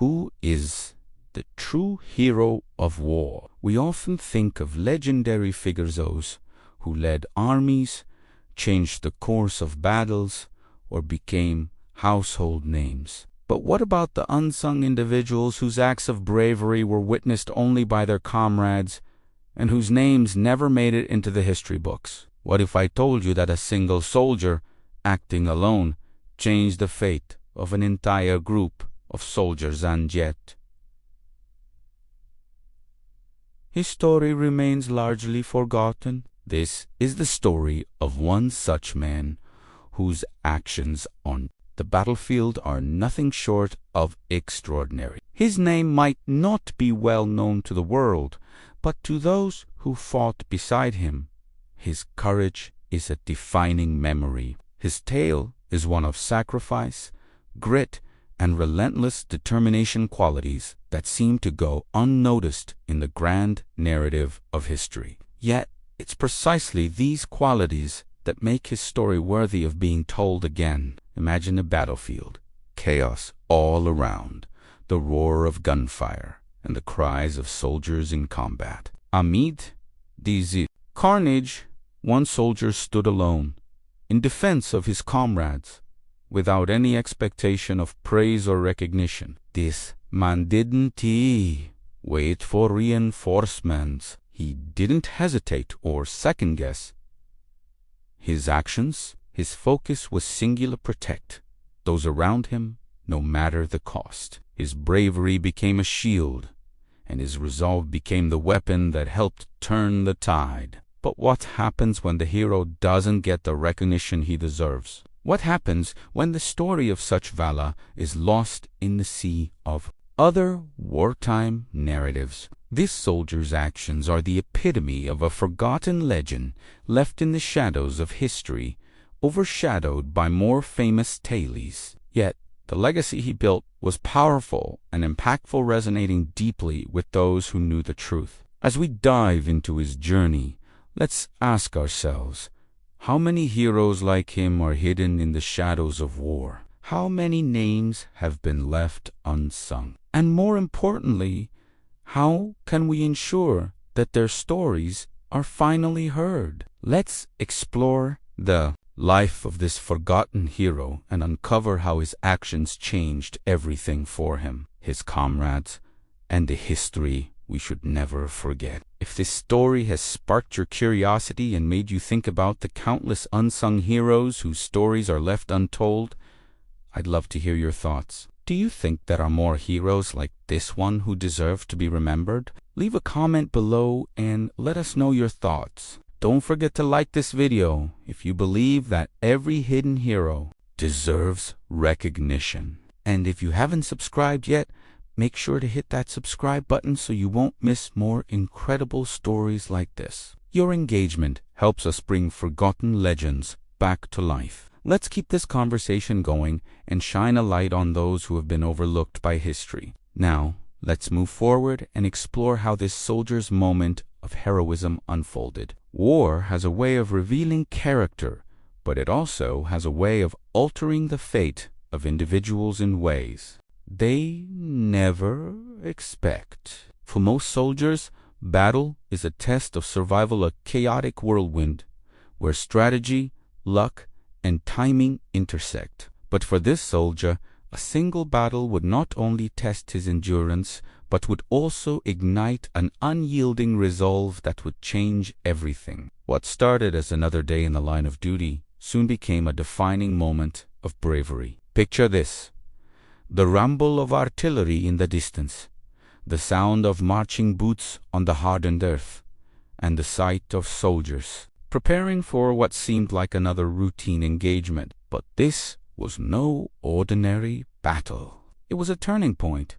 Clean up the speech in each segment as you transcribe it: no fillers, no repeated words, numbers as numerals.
Who is the true hero of war? We often think of legendary figures, those who led armies, changed the course of battles, or became household names. But what about the unsung individuals whose acts of bravery were witnessed only by their comrades and whose names never made it into the history books? What if I told you that a single soldier, acting alone, changed the fate of an entire group of soldiers, and yet his story remains largely forgotten? This is the story of one such man whose actions on the battlefield are nothing short of extraordinary. His name might not be well known to the world, but to those who fought beside him, his courage is a defining memory. His tale is one of sacrifice, grit, and relentless determination, qualities that seem to go unnoticed in the grand narrative of history. Yet, it's precisely these qualities that make his story worthy of being told again. Imagine a battlefield, chaos all around, the roar of gunfire, and the cries of soldiers in combat. Amid these carnage, one soldier stood alone, in defense of his comrades, without any expectation of praise or recognition. This man didn't wait for reinforcements. He didn't hesitate or second-guess his actions. His focus was singular: protect those around him, no matter the cost. His bravery became a shield, and his resolve became the weapon that helped turn the tide. But what happens when the hero doesn't get the recognition he deserves? What happens when the story of such valor is lost in the sea of other wartime narratives? This soldier's actions are the epitome of a forgotten legend left in the shadows of history, overshadowed by more famous tales. Yet, the legacy he built was powerful and impactful, resonating deeply with those who knew the truth. As we dive into his journey, let's ask ourselves, how many heroes like him are hidden in the shadows of war? How many names have been left unsung? And more importantly, how can we ensure that their stories are finally heard? Let's explore the life of this forgotten hero and uncover how his actions changed everything for him, his comrades, and the history we should never forget. If this story has sparked your curiosity and made you think about the countless unsung heroes whose stories are left untold, I'd love to hear your thoughts. Do you think there are more heroes like this one who deserve to be remembered? Leave a comment below and let us know your thoughts. Don't forget to like this video if you believe that every hidden hero deserves recognition. And if you haven't subscribed yet, make sure to hit that subscribe button so you won't miss more incredible stories like this. Your engagement helps us bring forgotten legends back to life. Let's keep this conversation going and shine a light on those who have been overlooked by history. Now, let's move forward and explore how this soldier's moment of heroism unfolded. War has a way of revealing character, but it also has a way of altering the fate of individuals in ways they never expect. For most soldiers, battle is a test of survival, a chaotic whirlwind where strategy, luck, and timing intersect. But for this soldier, a single battle would not only test his endurance, but would also ignite an unyielding resolve that would change everything. What started as another day in the line of duty soon became a defining moment of bravery. Picture this: the rumble of artillery in the distance, the sound of marching boots on the hardened earth, and the sight of soldiers preparing for what seemed like another routine engagement. But this was no ordinary battle. It was a turning point,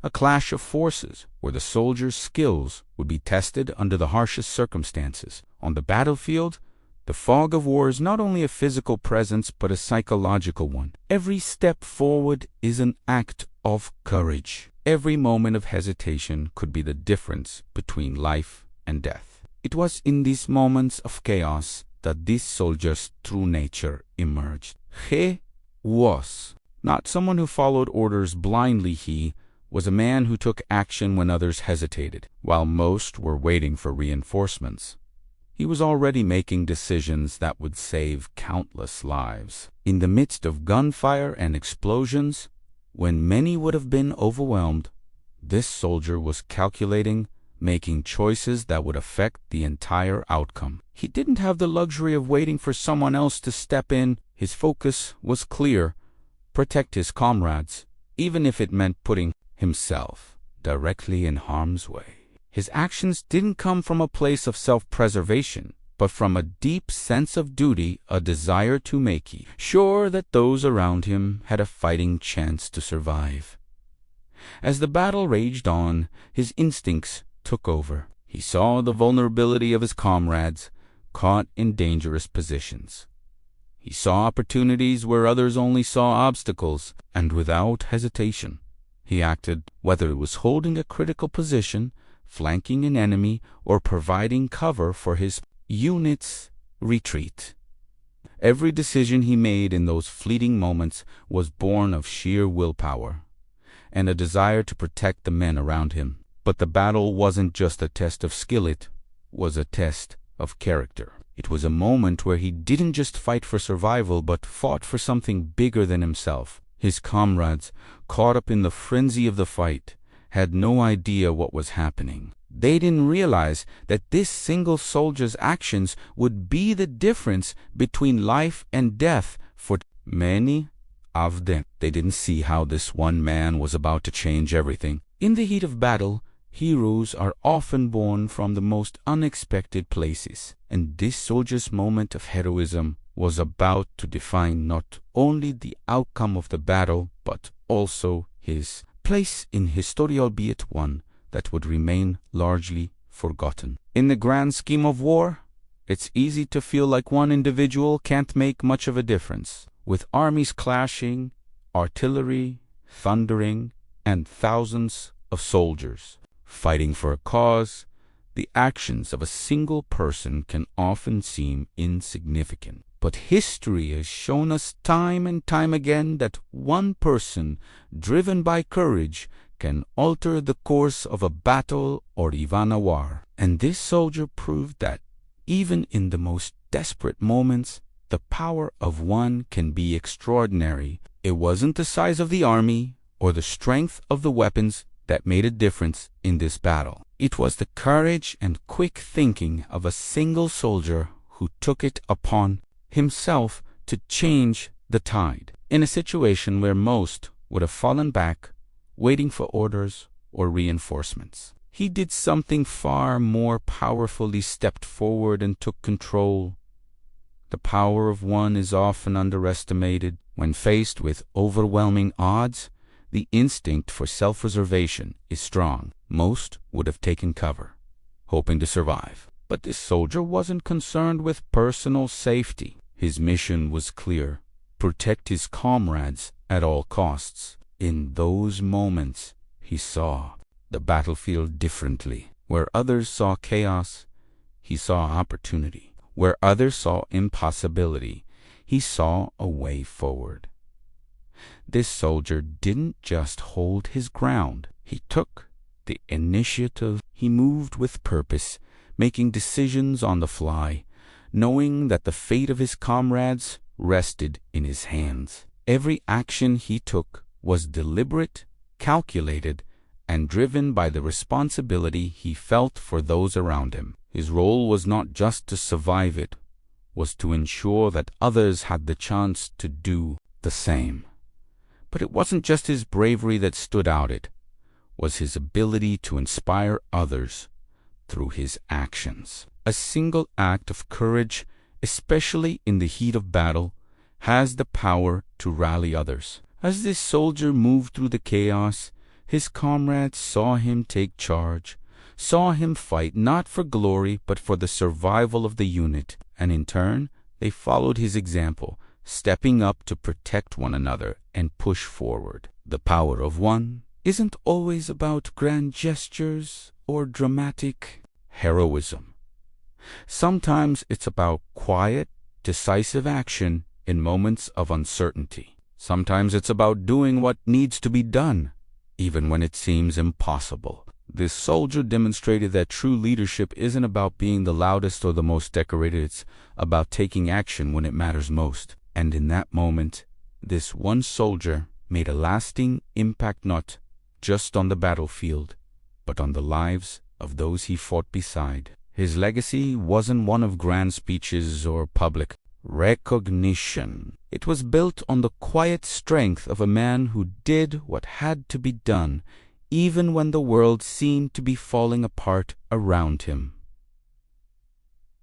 a clash of forces where the soldiers' skills would be tested under the harshest circumstances. On the battlefield, the fog of war is not only a physical presence but a psychological one. Every step forward is an act of courage. Every moment of hesitation could be the difference between life and death. It was in these moments of chaos that this soldier's true nature emerged. He was not someone who followed orders blindly. He was a man who took action when others hesitated, while most were waiting for reinforcements. He was already making decisions that would save countless lives. In the midst of gunfire and explosions, when many would have been overwhelmed, this soldier was calculating, making choices that would affect the entire outcome. He didn't have the luxury of waiting for someone else to step in. His focus was clear: protect his comrades, even if it meant putting himself directly in harm's way. His actions didn't come from a place of self-preservation, but from a deep sense of duty, a desire to make sure that those around him had a fighting chance to survive. As the battle raged on, his instincts took over. He saw the vulnerability of his comrades caught in dangerous positions. He saw opportunities where others only saw obstacles, and without hesitation, he acted, whether it was holding a critical position, flanking an enemy, or providing cover for his unit's retreat. Every decision he made in those fleeting moments was born of sheer willpower and a desire to protect the men around him. But the battle wasn't just a test of skill, it was a test of character. It was a moment where he didn't just fight for survival, but fought for something bigger than himself. His comrades, caught up in the frenzy of the fight, had no idea what was happening. They didn't realize that this single soldier's actions would be the difference between life and death for many of them. They didn't see how this one man was about to change everything. In the heat of battle, heroes are often born from the most unexpected places, and this soldier's moment of heroism was about to define not only the outcome of the battle, but also his place in history, albeit one that would remain largely forgotten. In the grand scheme of war, it's easy to feel like one individual can't make much of a difference. With armies clashing, artillery thundering, and thousands of soldiers fighting for a cause, the actions of a single person can often seem insignificant. But history has shown us time and time again that one person, driven by courage, can alter the course of a battle or even a war. And this soldier proved that, even in the most desperate moments, the power of one can be extraordinary. It wasn't the size of the army or the strength of the weapons that made a difference in this battle. It was the courage and quick thinking of a single soldier who took it upon himself to change the tide. In a situation where most would have fallen back, waiting for orders or reinforcements, he did something far more powerful. He stepped forward and took control. The power of one is often underestimated. When faced with overwhelming odds, the instinct for self-preservation is strong. Most would have taken cover, hoping to survive. But this soldier wasn't concerned with personal safety. His mission was clear: protect his comrades at all costs. In those moments, he saw the battlefield differently. Where others saw chaos, he saw opportunity. Where others saw impossibility, he saw a way forward. This soldier didn't just hold his ground. He took the initiative. He moved with purpose, making decisions on the fly, knowing that the fate of his comrades rested in his hands. Every action he took was deliberate, calculated, and driven by the responsibility he felt for those around him. His role was not just to survive, it was to ensure that others had the chance to do the same. But it wasn't just his bravery that stood out, it was his ability to inspire others through his actions. A single act of courage, especially in the heat of battle, has the power to rally others. As this soldier moved through the chaos, his comrades saw him take charge, saw him fight not for glory but for the survival of the unit, and in turn they followed his example, stepping up to protect one another and push forward. The power of one isn't always about grand gestures or dramatic heroism. Sometimes it's about quiet, decisive action in moments of uncertainty. Sometimes it's about doing what needs to be done, even when it seems impossible. This soldier demonstrated that true leadership isn't about being the loudest or the most decorated, it's about taking action when it matters most. And in that moment, this one soldier made a lasting impact not just on the battlefield, but on the lives of those he fought beside. His legacy wasn't one of grand speeches or public recognition. It was built on the quiet strength of a man who did what had to be done, even when the world seemed to be falling apart around him.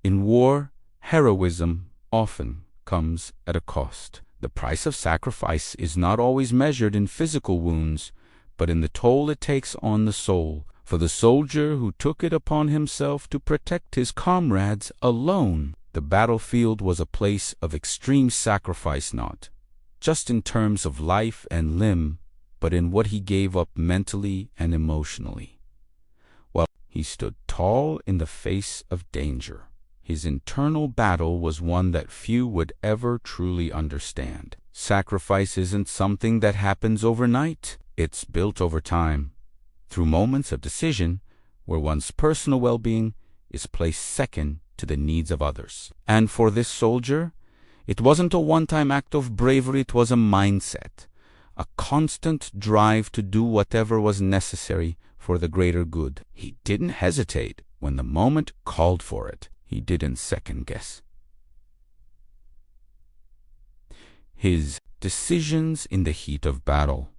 In war, heroism often comes at a cost. The price of sacrifice is not always measured in physical wounds, but in the toll it takes on the soul. For the soldier who took it upon himself to protect his comrades alone, the battlefield was a place of extreme sacrifice, not just in terms of life and limb, but in what he gave up mentally and emotionally. While he stood tall in the face of danger, his internal battle was one that few would ever truly understand. Sacrifice isn't something that happens overnight. It's built over time, through moments of decision where one's personal well-being is placed second to the needs of others. And for this soldier, it wasn't a one-time act of bravery, it was a mindset, a constant drive to do whatever was necessary for the greater good. He didn't hesitate when the moment called for it. He didn't second-guess his decisions in the heat of battle.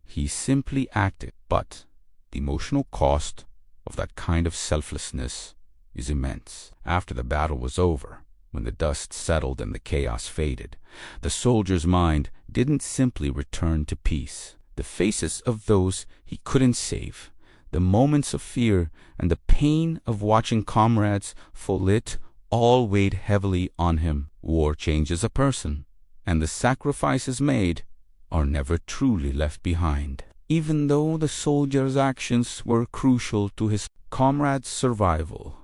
He simply acted, but the emotional cost of that kind of selflessness is immense. After the battle was over, when the dust settled and the chaos faded, the soldier's mind didn't simply return to peace. The faces of those he couldn't save, the moments of fear, and the pain of watching comrades fall lit all weighed heavily on him. War changes a person, and the sacrifices made are never truly left behind. Even though the soldier's actions were crucial to his comrades' survival,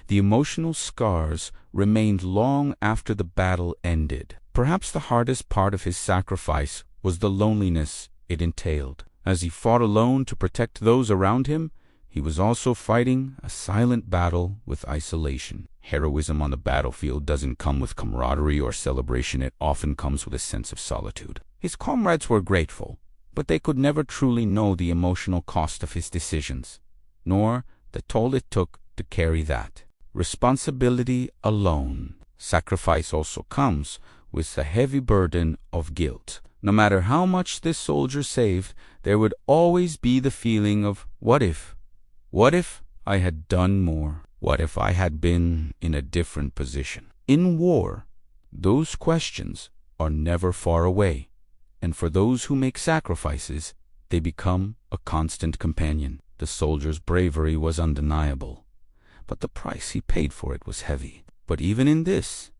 the emotional scars remained long after the battle ended. Perhaps the hardest part of his sacrifice was the loneliness it entailed. As he fought alone to protect those around him, he was also fighting a silent battle with isolation. Heroism on the battlefield doesn't come with camaraderie or celebration, it often comes with a sense of solitude. His comrades were grateful, but they could never truly know the emotional cost of his decisions, nor the toll it took to carry that responsibility alone. Sacrifice also comes with the heavy burden of guilt. No matter how much this soldier saved, there would always be the feeling of, what if? What if I had done more? What if I had been in a different position? In war, those questions are never far away, and for those who make sacrifices, they become a constant companion. The soldier's bravery was undeniable, but the price he paid for it was heavy. But even in this,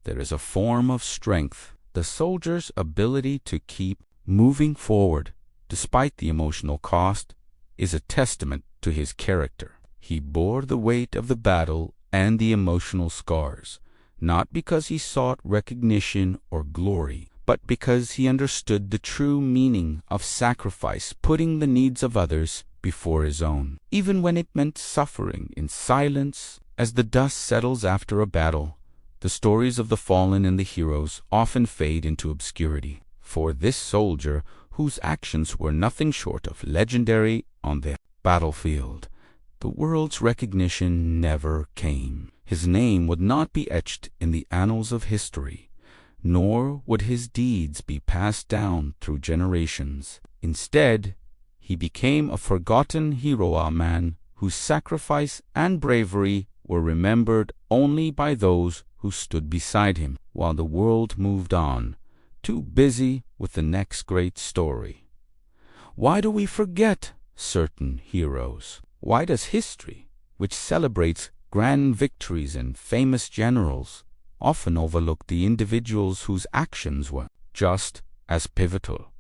there is a form of strength. The soldier's ability to keep moving forward, despite the emotional cost, is a testament to his character. He bore the weight of the battle and the emotional scars, not because he sought recognition or glory, but because he understood the true meaning of sacrifice, putting the needs of others before his own, even when it meant suffering in silence. As the dust settles after a battle, the stories of the fallen and the heroes often fade into obscurity. For this soldier, whose actions were nothing short of legendary on the battlefield, the world's recognition never came. His name would not be etched in the annals of history, nor would his deeds be passed down through generations. Instead, he became a forgotten hero, a man whose sacrifice and bravery were remembered only by those who stood beside him while the world moved on, too busy with the next great story. Why do we forget certain heroes? Why does history, which celebrates grand victories and famous generals, often overlook the individuals whose actions were just as pivotal,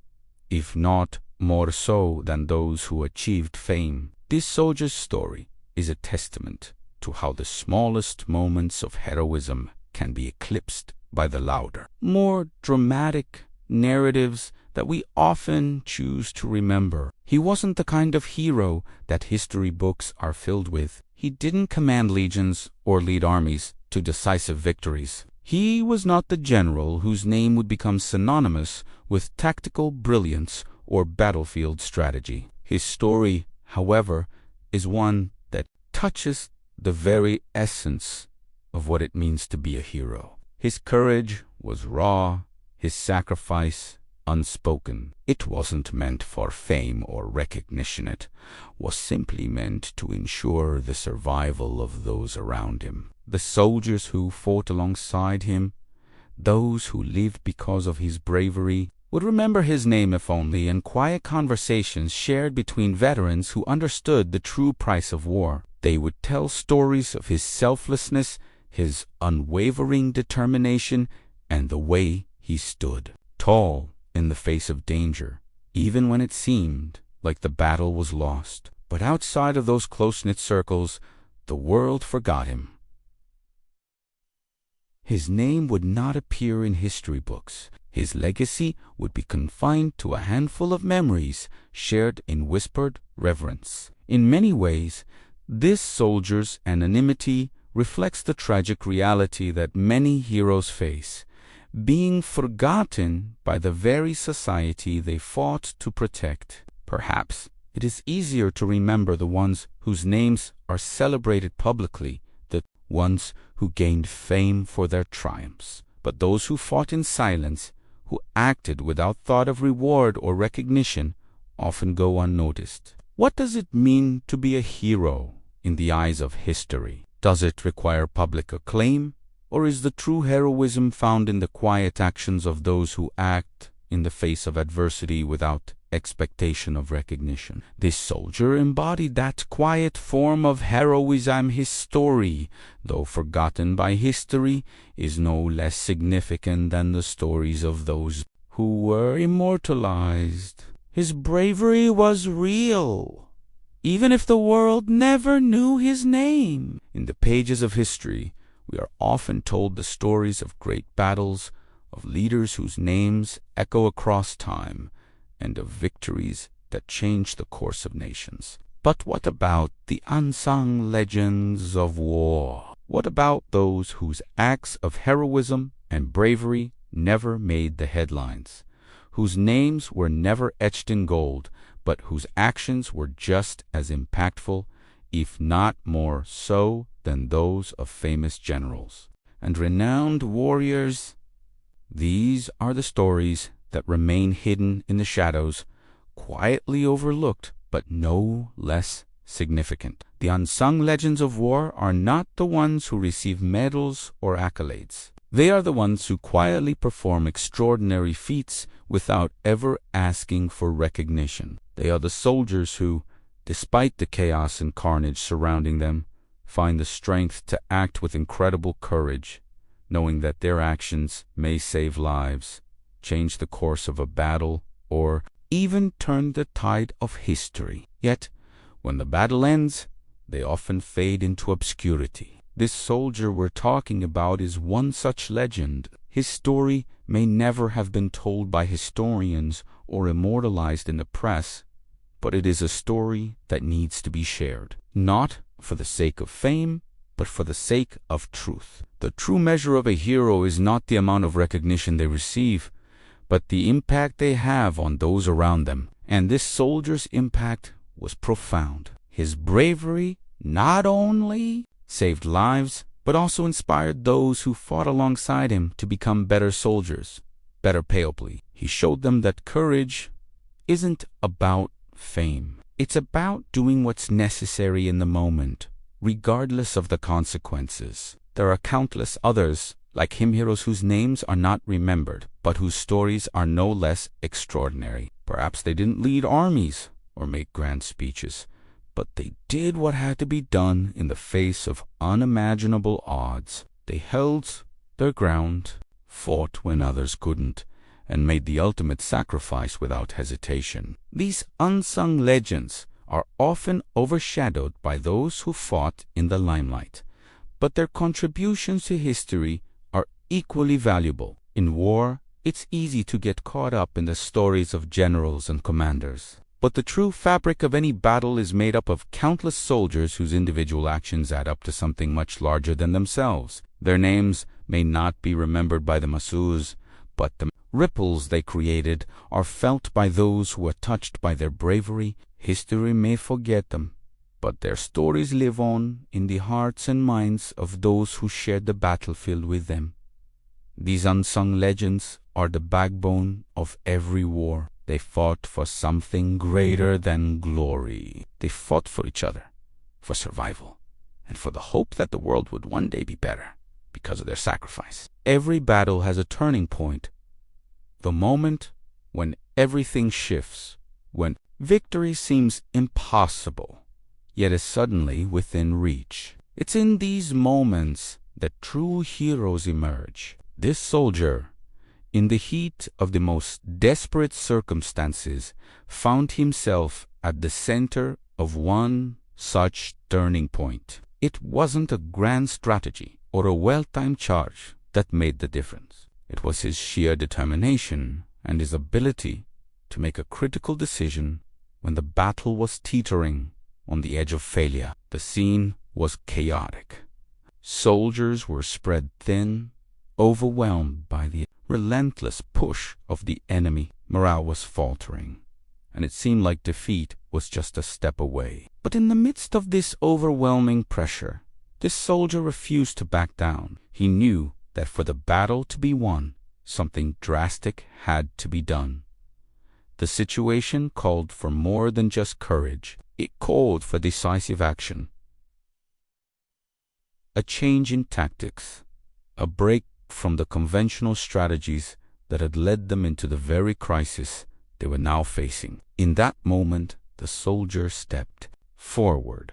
if not more so, than those who achieved fame? This soldier's story is a testament to how the smallest moments of heroism can be eclipsed by the louder, more dramatic narratives that we often choose to remember. He wasn't the kind of hero that history books are filled with. He didn't command legions or lead armies to decisive victories. He was not the general whose name would become synonymous with tactical brilliance or battlefield strategy. His story, however, is one that touches the very essence of what it means to be a hero. His courage was raw, his sacrifice unspoken. It wasn't meant for fame or recognition. It was simply meant to ensure the survival of those around him. The soldiers who fought alongside him, those who lived because of his bravery, would remember his name if only in quiet conversations shared between veterans who understood the true price of war. They would tell stories of his selflessness, his unwavering determination, and the way he stood, tall in the face of danger, even when it seemed like the battle was lost. But outside of those close-knit circles, the world forgot him. His name would not appear in history books. His legacy would be confined to a handful of memories shared in whispered reverence. In many ways, this soldier's anonymity reflects the tragic reality that many heroes face, being forgotten by the very society they fought to protect. Perhaps it is easier to remember the ones whose names are celebrated publicly, the ones who gained fame for their triumphs. But those who fought in silence, who acted without thought of reward or recognition, often go unnoticed. What does it mean to be a hero in the eyes of history? Does it require public acclaim, or is the true heroism found in the quiet actions of those who act in the face of adversity without expectation of recognition? This soldier embodied that quiet form of heroism. His story, though forgotten by history, is no less significant than the stories of those who were immortalized. His bravery was real, even if the world never knew his name. In the pages of history, we are often told the stories of great battles, of leaders whose names echo across time, and of victories that change the course of nations. But what about the unsung legends of war? What about those whose acts of heroism and bravery never made the headlines, whose names were never etched in gold, but whose actions were just as impactful, if not more so, than those of famous generals and renowned warriors? These are the stories that remain hidden in the shadows, quietly overlooked, but no less significant. The unsung legends of war are not the ones who receive medals or accolades. They are the ones who quietly perform extraordinary feats without ever asking for recognition. They are the soldiers who, despite the chaos and carnage surrounding them, find the strength to act with incredible courage, knowing that their actions may save lives, change the course of a battle, or even turn the tide of history. Yet, when the battle ends, they often fade into obscurity. This soldier we're talking about is one such legend. His story may never have been told by historians or immortalized in the press, but it is a story that needs to be shared, not for the sake of fame, but for the sake of truth. The true measure of a hero is not the amount of recognition they receive, but the impact they have on those around them. And this soldier's impact was profound. His bravery not only saved lives, but also inspired those who fought alongside him to become better soldiers, better people. He showed them that courage isn't about fame. It's about doing what's necessary in the moment, regardless of the consequences. There are countless others like him, heroes whose names are not remembered, but whose stories are no less extraordinary. Perhaps they didn't lead armies or make grand speeches, but they did what had to be done in the face of unimaginable odds. They held their ground, fought when others couldn't, and made the ultimate sacrifice without hesitation. These unsung legends are often overshadowed by those who fought in the limelight, but their contributions to history are equally valuable. In war, It's easy to get caught up in the stories of generals and commanders. But the true fabric of any battle is made up of countless soldiers whose individual actions add up to something much larger than themselves. Their names may not be remembered by the masses, but the ripples they created are felt by those who are touched by their bravery. History may forget them, but their stories live on in the hearts and minds of those who shared the battlefield with them. These unsung legends are the backbone of every war. They fought for something greater than glory. They fought for each other, for survival, and for the hope that the world would one day be better because of their sacrifice. Every battle has a turning point, the moment when everything shifts, when victory seems impossible, yet is suddenly within reach. It's in these moments that true heroes emerge. This soldier, in the heat of the most desperate circumstances, found himself at the center of one such turning point. It wasn't a grand strategy or a well-timed charge that made the difference. It was his sheer determination and his ability to make a critical decision when the battle was teetering on the edge of failure. The scene was chaotic. Soldiers were spread thin, overwhelmed by the relentless push of the enemy. Morale was faltering, and it seemed like defeat was just a step away. But in the midst of this overwhelming pressure, this soldier refused to back down. He knew that for the battle to be won, something drastic had to be done. The situation called for more than just courage. It called for decisive action. A change in tactics, a break from the conventional strategies that had led them into the very crisis they were now facing. In that moment, the soldier stepped forward.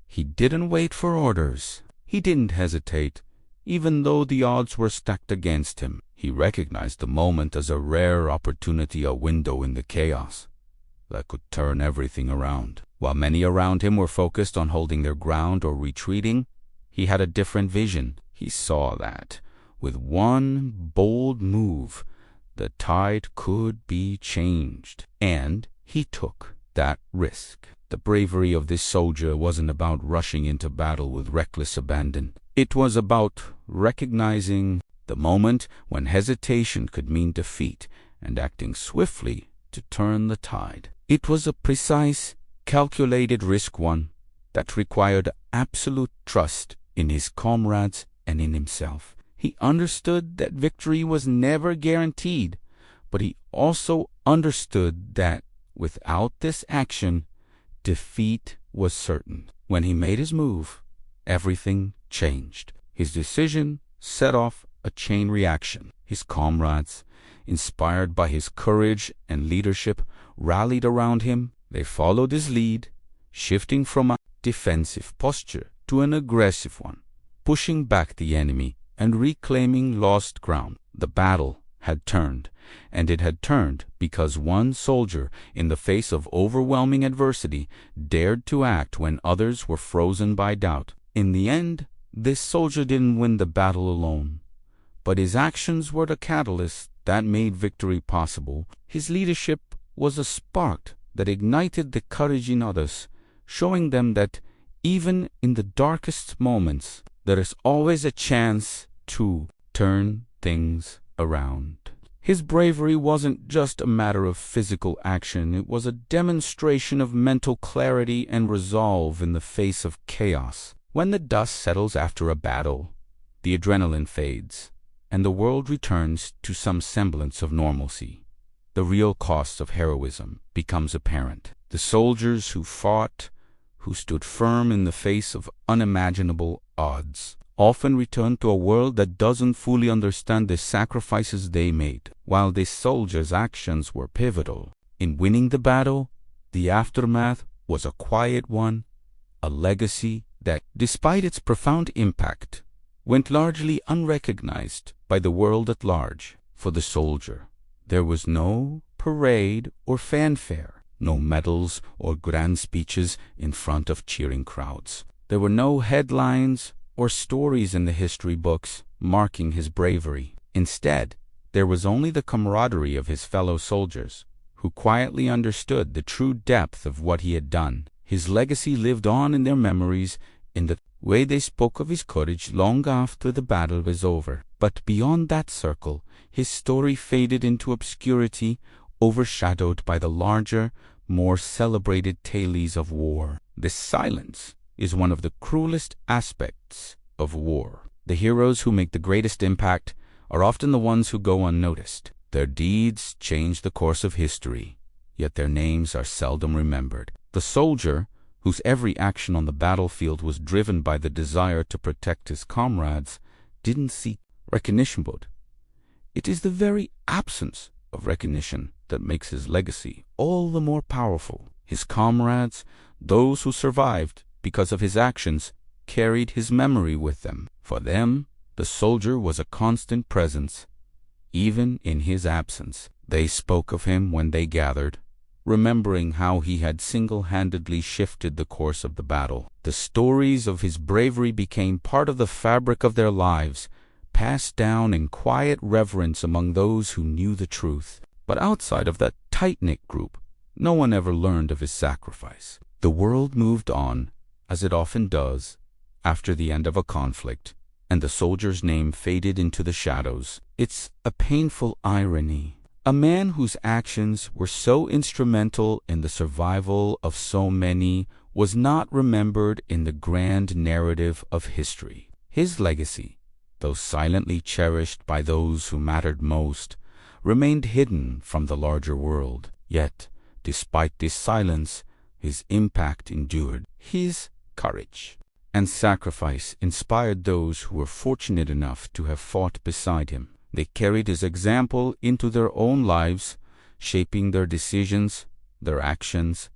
He didn't wait for orders. He didn't hesitate, even though the odds were stacked against him. He recognized the moment as a rare opportunity, a window in the chaos that could turn everything around. While many around him were focused on holding their ground or retreating, he had a different vision. He saw that, with one bold move, the tide could be changed. And he took that risk. The bravery of this soldier wasn't about rushing into battle with reckless abandon. It was about recognizing the moment when hesitation could mean defeat and acting swiftly to turn the tide. It was a precise, calculated risk, one that required absolute trust in his comrades and in himself. He understood that victory was never guaranteed, but he also understood that without this action, defeat was certain. When he made his move, everything changed. His decision set off a chain reaction. His comrades, inspired by his courage and leadership, rallied around him. They followed his lead, shifting from a defensive posture to an aggressive one, pushing back the enemy and reclaiming lost ground. The battle had turned, and it had turned because one soldier, in the face of overwhelming adversity, dared to act when others were frozen by doubt. In the end, this soldier didn't win the battle alone, but his actions were the catalyst that made victory possible. His leadership was a spark that ignited the courage in others, showing them that even in the darkest moments, there is always a chance to turn things around. His bravery wasn't just a matter of physical action. It was a demonstration of mental clarity and resolve in the face of chaos. When the dust settles after a battle, the adrenaline fades, and the world returns to some semblance of normalcy. The real cost of heroism becomes apparent. The soldiers who fought, who stood firm in the face of unimaginable odds, often return to a world that doesn't fully understand the sacrifices they made. While this soldier's actions were pivotal in winning the battle, the aftermath was a quiet one, a legacy that, despite its profound impact, went largely unrecognized by the world at large. For the soldier, there was no parade or fanfare, no medals or grand speeches in front of cheering crowds. There were no headlines or stories in the history books marking his bravery. Instead, There was only the camaraderie of his fellow soldiers, who quietly understood the true depth of what he had done. His legacy lived on in their memories in the way they spoke of his courage long after the battle was over. But beyond that circle, his story faded into obscurity, overshadowed by the larger, more celebrated tales of war. This silence is one of the cruelest aspects of war. The heroes who make the greatest impact are often the ones who go unnoticed. Their deeds change the course of history, yet their names are seldom remembered. The soldier, whose every action on the battlefield was driven by the desire to protect his comrades, didn't seek recognition. But it is the very absence of recognition that makes his legacy all the more powerful. His comrades, those who survived because of his actions, carried his memory with them. For them, the soldier was a constant presence, even in his absence. They spoke of him when they gathered, remembering how he had single-handedly shifted the course of the battle. The stories of his bravery became part of the fabric of their lives, passed down in quiet reverence among those who knew the truth. But outside of that tight-knit group, no one ever learned of his sacrifice. The world moved on, as it often does, after the end of a conflict, and the soldier's name faded into the shadows. It's a painful irony. A man whose actions were so instrumental in the survival of so many was not remembered in the grand narrative of history. His legacy, though silently cherished by those who mattered most, remained hidden from the larger world. Yet, despite this silence, his impact endured. His courage and sacrifice inspired those who were fortunate enough to have fought beside him. They carried his example into their own lives, shaping their decisions, their actions,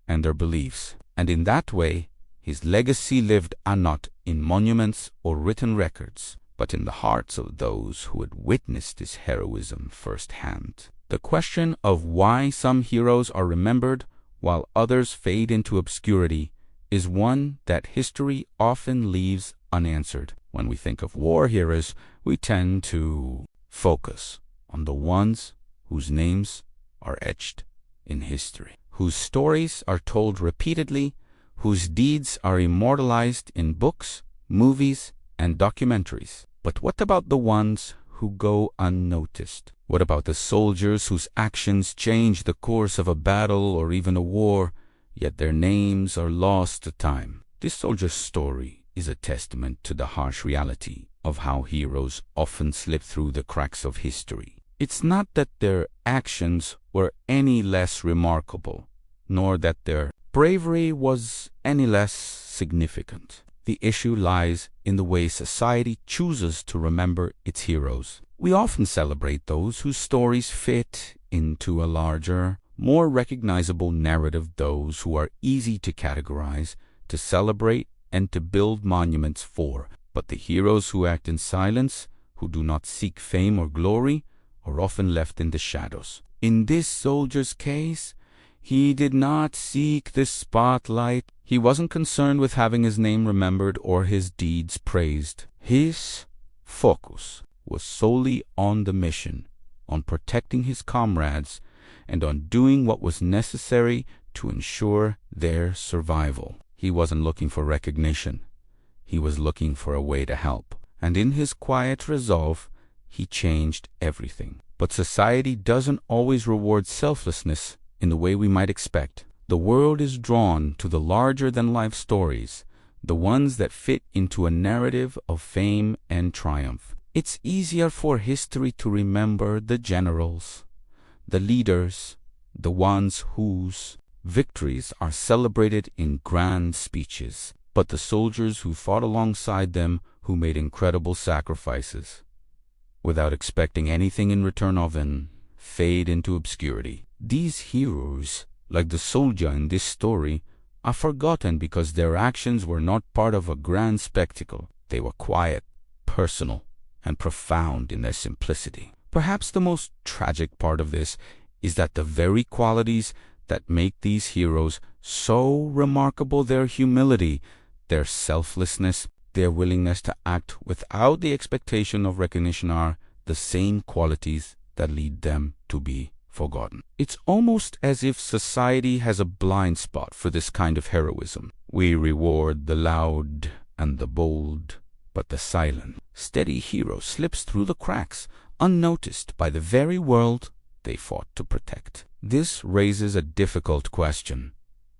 and their beliefs. And in that way, his legacy lived not in monuments or written records, but in the hearts of those who had witnessed his heroism firsthand. The question of why some heroes are remembered while others fade into obscurity is one that history often leaves unanswered. When we think of war heroes, we tend to focus on the ones whose names are etched in history, whose stories are told repeatedly, whose deeds are immortalized in books, movies, and documentaries. But what about the ones who go unnoticed? What about the soldiers whose actions change the course of a battle or even a war, yet their names are lost to time? This soldier's story is a testament to the harsh reality of how heroes often slip through the cracks of history. It's not that their actions were any less remarkable, nor that their bravery was any less significant. The issue lies in the way society chooses to remember its heroes. We often celebrate those whose stories fit into a larger, more recognizable narrative, those who are easy to categorize, to celebrate, and to build monuments for. But the heroes who act in silence, who do not seek fame or glory, are often left in the shadows. In this soldier's case, he did not seek the spotlight. He wasn't concerned with having his name remembered or his deeds praised. His focus was solely on the mission, on protecting his comrades, and on doing what was necessary to ensure their survival. He wasn't looking for recognition. He was looking for a way to help. And in his quiet resolve, he changed everything. But society doesn't always reward selflessness in the way we might expect. The world is drawn to the larger-than-life stories, the ones that fit into a narrative of fame and triumph. It's easier for history to remember the generals, the leaders, the ones whose victories are celebrated in grand speeches, but the soldiers who fought alongside them, who made incredible sacrifices, without expecting anything in return often fade into obscurity. These heroes, like the soldier in this story, are forgotten because their actions were not part of a grand spectacle. They were quiet, personal, and profound in their simplicity. Perhaps the most tragic part of this is that the very qualities that make these heroes so remarkable, their humility, their selflessness, their willingness to act without the expectation of recognition, are the same qualities that lead them to be forgotten. It's almost as if society has a blind spot for this kind of heroism. We reward the loud and the bold, but the silent, steady hero slips through the cracks, unnoticed by the very world they fought to protect. This raises a difficult question.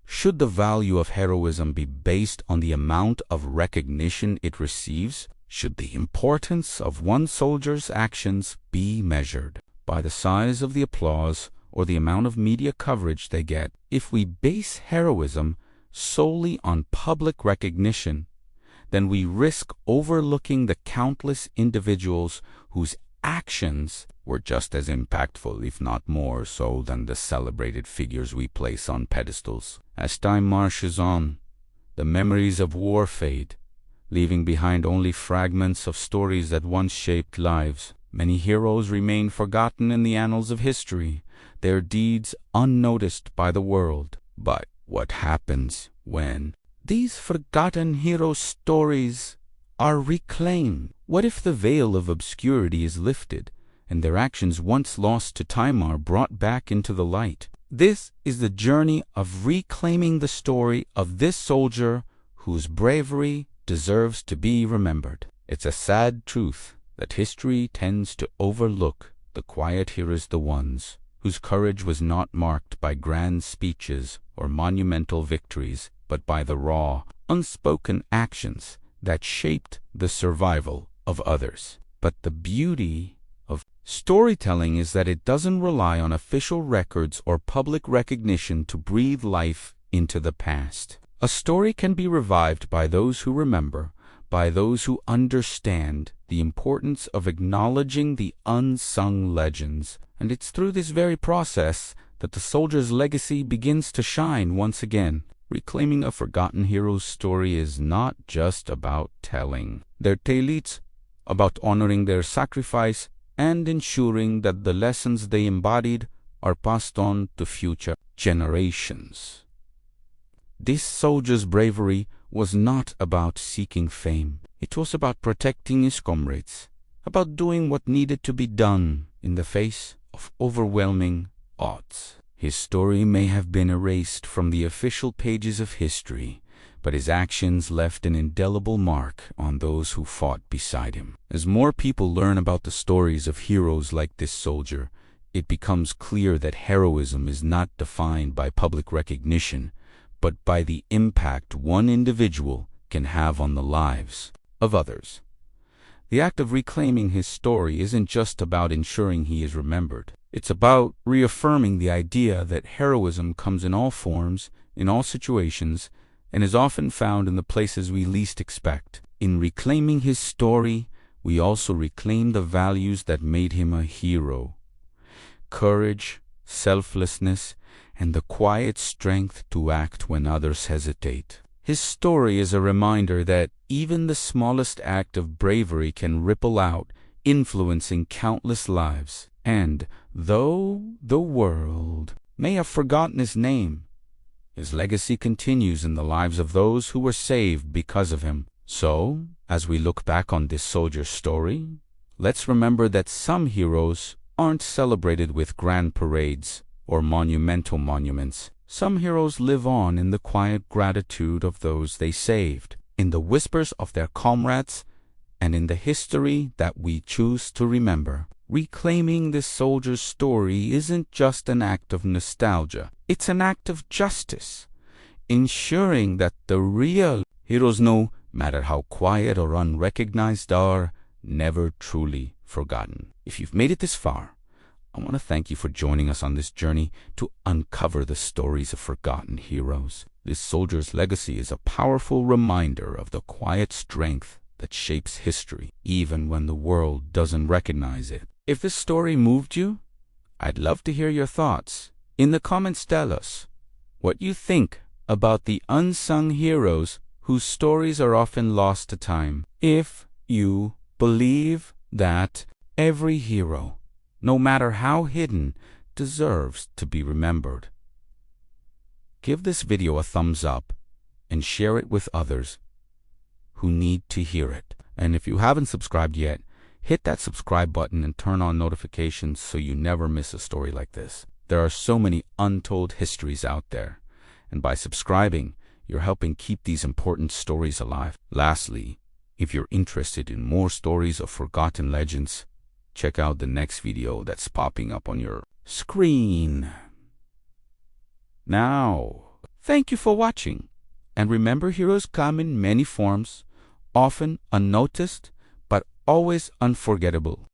Should the value of heroism be based on the amount of recognition it receives? Should the importance of one soldier's actions be measured by the size of the applause or the amount of media coverage they get? If we base heroism solely on public recognition, then we risk overlooking the countless individuals whose actions were just as impactful, if not more so, than the celebrated figures we place on pedestals. As time marches on, the memories of war fade, leaving behind only fragments of stories that once shaped lives. Many heroes remain forgotten in the annals of history, their deeds unnoticed by the world. But what happens when these forgotten hero stories are reclaimed? What if the veil of obscurity is lifted, and their actions once lost to time are brought back into the light? This is the journey of reclaiming the story of this soldier whose bravery deserves to be remembered. It's a sad truth that history tends to overlook the quiet heroes, the ones whose courage was not marked by grand speeches or monumental victories, but by the raw, unspoken actions that shaped the survival of others. But the beauty of storytelling is that it doesn't rely on official records or public recognition to breathe life into the past. A story can be revived by those who remember, by those who understand the importance of acknowledging the unsung legends. And it's through this very process that the soldier's legacy begins to shine once again. Reclaiming a forgotten hero's story is not just about telling their tale, it's about honoring their sacrifice and ensuring that the lessons they embodied are passed on to future generations. This soldier's bravery was not about seeking fame. It was about protecting his comrades, about doing what needed to be done in the face of overwhelming odds. His story may have been erased from the official pages of history, but his actions left an indelible mark on those who fought beside him. As more people learn about the stories of heroes like this soldier, it becomes clear that heroism is not defined by public recognition, but by the impact one individual can have on the lives of others. The act of reclaiming his story isn't just about ensuring he is remembered. It's about reaffirming the idea that heroism comes in all forms, in all situations, and is often found in the places we least expect. In reclaiming his story, we also reclaim the values that made him a hero: courage, selflessness, and the quiet strength to act when others hesitate. His story is a reminder that even the smallest act of bravery can ripple out, influencing countless lives. And though the world may have forgotten his name, his legacy continues in the lives of those who were saved because of him. So, as we look back on this soldier's story, let's remember that some heroes aren't celebrated with grand parades or monumental monuments. Some heroes live on in the quiet gratitude of those they saved, in the whispers of their comrades, and in the history that we choose to remember. Reclaiming this soldier's story isn't just an act of nostalgia. It's an act of justice, ensuring that the real heroes, no matter how quiet or unrecognized, are never truly forgotten. If you've made it this far, I want to thank you for joining us on this journey to uncover the stories of forgotten heroes. This soldier's legacy is a powerful reminder of the quiet strength that shapes history, even when the world doesn't recognize it. If this story moved you, I'd love to hear your thoughts. In the comments, tell us what you think about the unsung heroes whose stories are often lost to time. If you believe that every hero, no matter how hidden, deserves to be remembered, give this video a thumbs up and share it with others who need to hear it. And if you haven't subscribed yet, Hit that subscribe button and turn on notifications so you never miss a story like this. There are so many untold histories out there, and by subscribing, you're helping keep these important stories alive. Lastly, if you're interested in more stories of forgotten legends, check out the next video that's popping up on your screen. Now, thank you for watching. And remember, heroes come in many forms, often unnoticed, but always unforgettable.